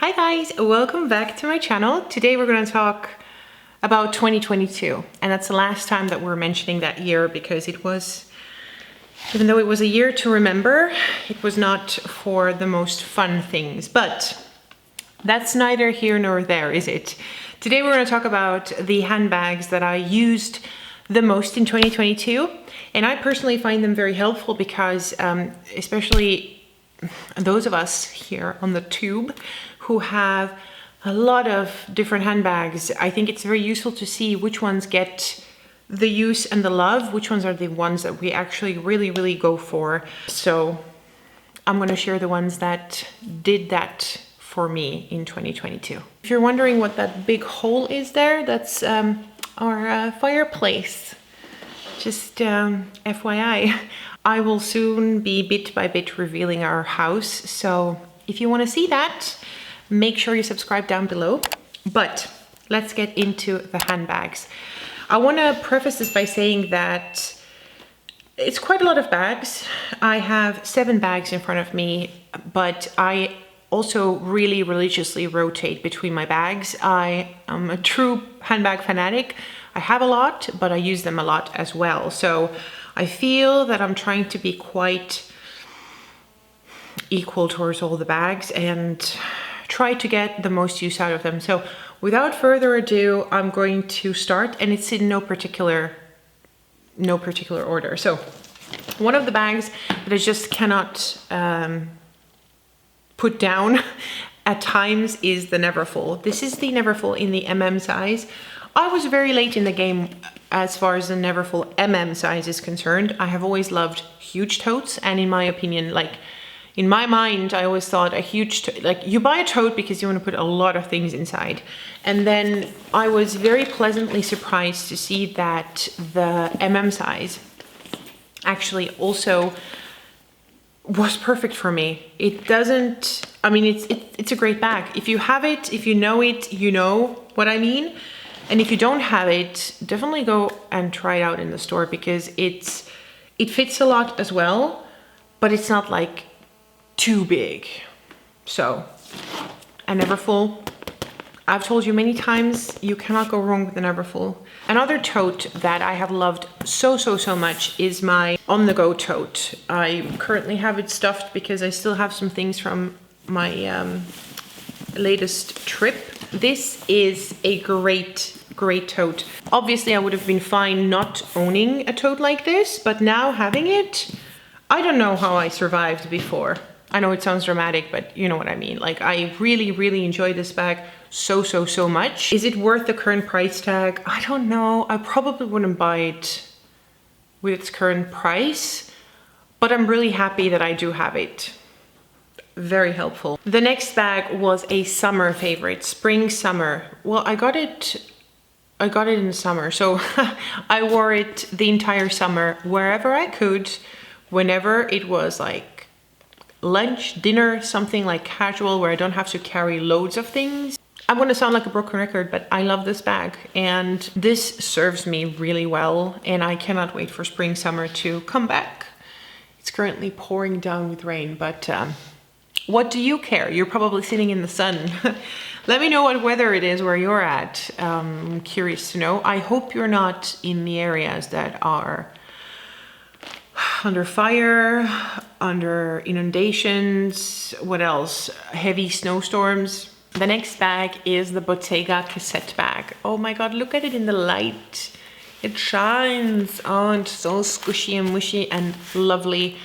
Hi guys, welcome back to my channel. Today we're going to talk about 2022, and that's the last time that we're mentioning that year because it was, even though it was a year to remember, it was not for the most fun things, but that's neither here nor there, is it? Today we're going to talk about the handbags that I used the most in 2022, and I personally find them very helpful because especially those of us here on the tube who have a lot of different handbags, I think it's very useful to see which ones get the use and the love, which ones are the ones that we actually really go for. So I'm going to share the ones that did that for me in 2022. If you're wondering what that big hole is there, that's our fireplace. Just FYI. I will soon be bit by bit revealing our house, so if you want to see that, make sure you subscribe down below. But let's get into the handbags. I want to preface this by saying that it's quite a lot of bags. I have 7 bags in front of me, but I also really religiously rotate between my bags. I am a true handbag fanatic. I have a lot, but I use them a lot as well. So I feel that I'm trying to be quite equal towards all the bags and try to get the most use out of them. So without further ado, I'm going to start, and it's in no particular order. So one of the bags that I just cannot put down at times is the Neverfull. This is the Neverfull in the size. I was very late in the game as far as the Neverfull size is concerned. I have always loved huge totes, and in my opinion, like in my mind, I always thought a huge like you buy a tote because you want to put a lot of things inside. And then I was very pleasantly surprised to see that the size actually also was perfect for me. It doesn't, I mean, it's a great bag. If you have it, if you know it, you know what I mean. And if you don't have it, definitely go and try it out in the store because it fits a lot as well, but it's not like too big. So a Neverfull, I've told you many times, you cannot go wrong with the Neverfull. Another tote that I have loved so much is my OnTheGo tote. I currently have it stuffed because I still have some things from my latest trip. This is a great tote. Obviously I would have been fine not owning a tote like this, but now having it, I don't know how I survived before. I know it sounds dramatic, but you know what I mean. Like I really enjoy this bag so much. Is it worth the current price tag? I don't know. I probably wouldn't buy it with its current price, but I'm really happy that I do have it. Very helpful. The next bag was a summer favorite, spring summer. Well, I got it in the summer, so I wore it the entire summer wherever I could, whenever it was like lunch, dinner, something like casual where I don't have to carry loads of things. I'm gonna sound like a broken record, but I love this bag and this serves me really well, and I cannot wait for spring summer to come back. It's currently pouring down with rain, but what do you care? You're probably sitting in the sun. Let me know what weather it is where you're at. I'm curious to know. I hope you're not in the areas that are under fire, under inundations, what else? Heavy snowstorms. The next bag is the Bottega Cassette bag. Oh my God, look at it in the light. It shines. Oh, it's so squishy and mushy and lovely.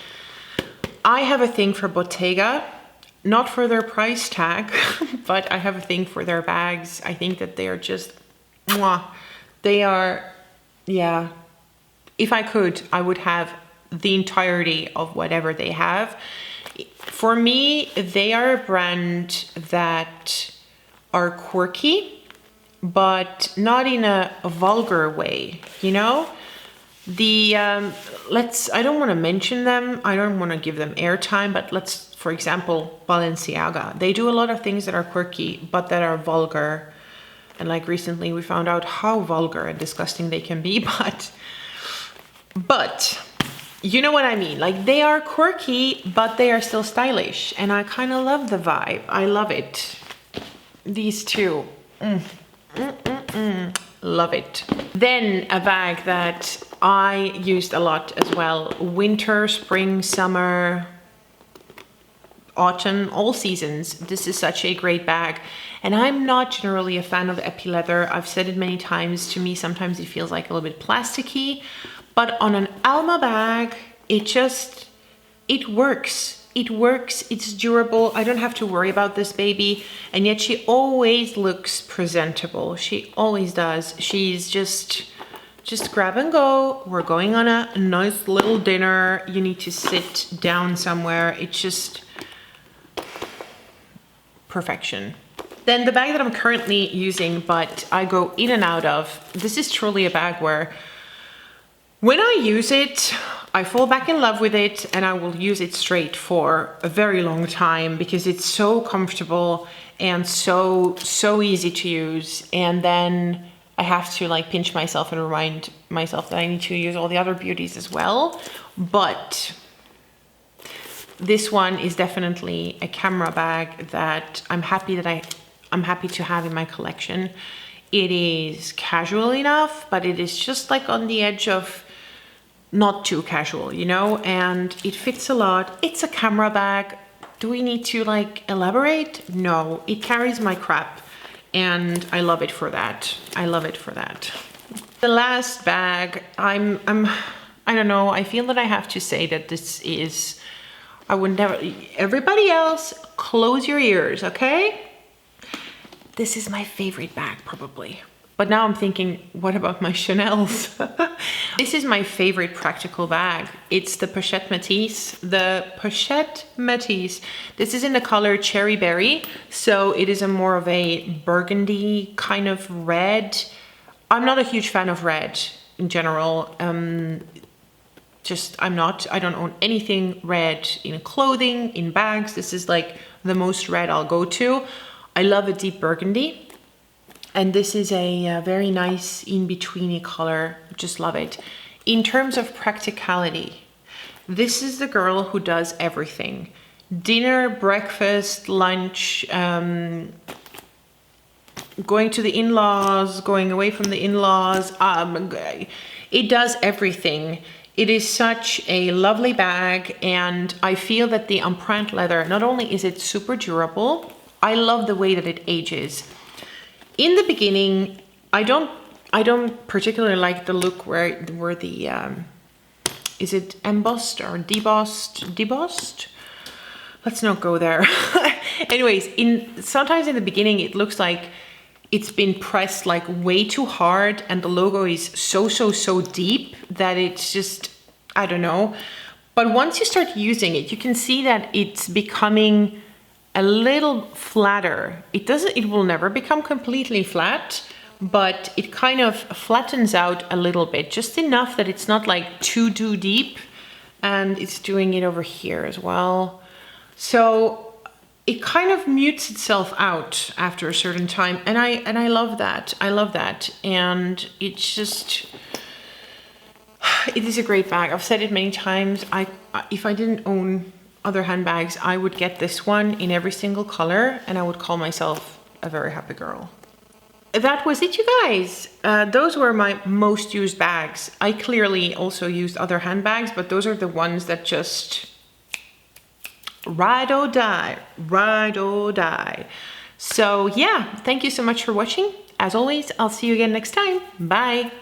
I have a thing for Bottega. Not for their price tag, but I have a thing for their bags. I think that they are just, mwah. They are, yeah. If I could, I would have the entirety of whatever they have. For me, they are a brand that are quirky, but not in a vulgar way, you know? I don't want to mention them. I don't want to give them airtime, but for example, Balenciaga. They do a lot of things that are quirky, but that are vulgar. And like recently we found out how vulgar and disgusting they can be, but you know what I mean? Like they are quirky, but they are still stylish. And I kind of love the vibe. I love it. these two. Love it. Then a bag that I used a lot as well. Winter, spring, summer, autumn, all seasons. This is such a great bag. And I'm not generally a fan of epi leather. I've said it many times. To me, sometimes it feels like a little bit plasticky. But on an Alma bag, it works. It works, it's durable. I don't have to worry about this baby. And yet she always looks presentable. She always does. She's just grab and go. We're going on a nice little dinner. You need to sit down somewhere. It's just perfection. Then the bag that I'm currently using, but I go in and out of, this is truly a bag where when I use it, I fall back in love with it, and I will use it straight for a very long time because it's so comfortable and so easy to use. And then I have to like pinch myself and remind myself that I need to use all the other beauties as well. But this one is definitely a camera bag that I'm happy to have in my collection. It is casual enough, but it is just like on the edge of not too casual, you know, and it fits a lot. It's a camera bag. Do we need to like elaborate? No, it carries my crap and I love it for that. I love it for that. The last bag, I don't know, I feel that I have to say that this is, I would never, everybody else, close your ears, okay? This is my favorite bag probably. But now I'm thinking, what about my Chanel's? This is my favorite practical bag. It's the Pochette Métis, the Pochette Métis. This is in the color Cherry Berry. So it is a more of a burgundy kind of red. I'm not a huge fan of red in general. I don't own anything red in clothing, in bags. This is like the most red I'll go to. I love a deep burgundy. And this is a very nice in-betweeny color. Just love it. In terms of practicality, this is the girl who does everything. Dinner, breakfast, lunch, going to the in-laws, going away from the in-laws. It does everything. It is such a lovely bag, and I feel that the empreinte leather, not only is it super durable, I love the way that it ages. In the beginning, I don't particularly like the look where the is it embossed or debossed? Let's not go there. Anyways, sometimes in the beginning it looks like it's been pressed like way too hard, and the logo is so deep that it's just, I don't know. But once you start using it, you can see that it's becoming a little flatter. It will never become completely flat, but it kind of flattens out a little bit, just enough that it's not like too deep, and it's doing it over here as well. So it kind of mutes itself out after a certain time, and I love that. I love that, and it's just, it is a great bag. I've said it many times. If I didn't own other handbags, I would get this one in every single color, and I would call myself a very happy girl. That was it, you guys. Those were my most used bags. I clearly also used other handbags, but those are the ones that just ride or die, ride or die. So yeah, thank you so much for watching. As always, I'll see you again next time. Bye.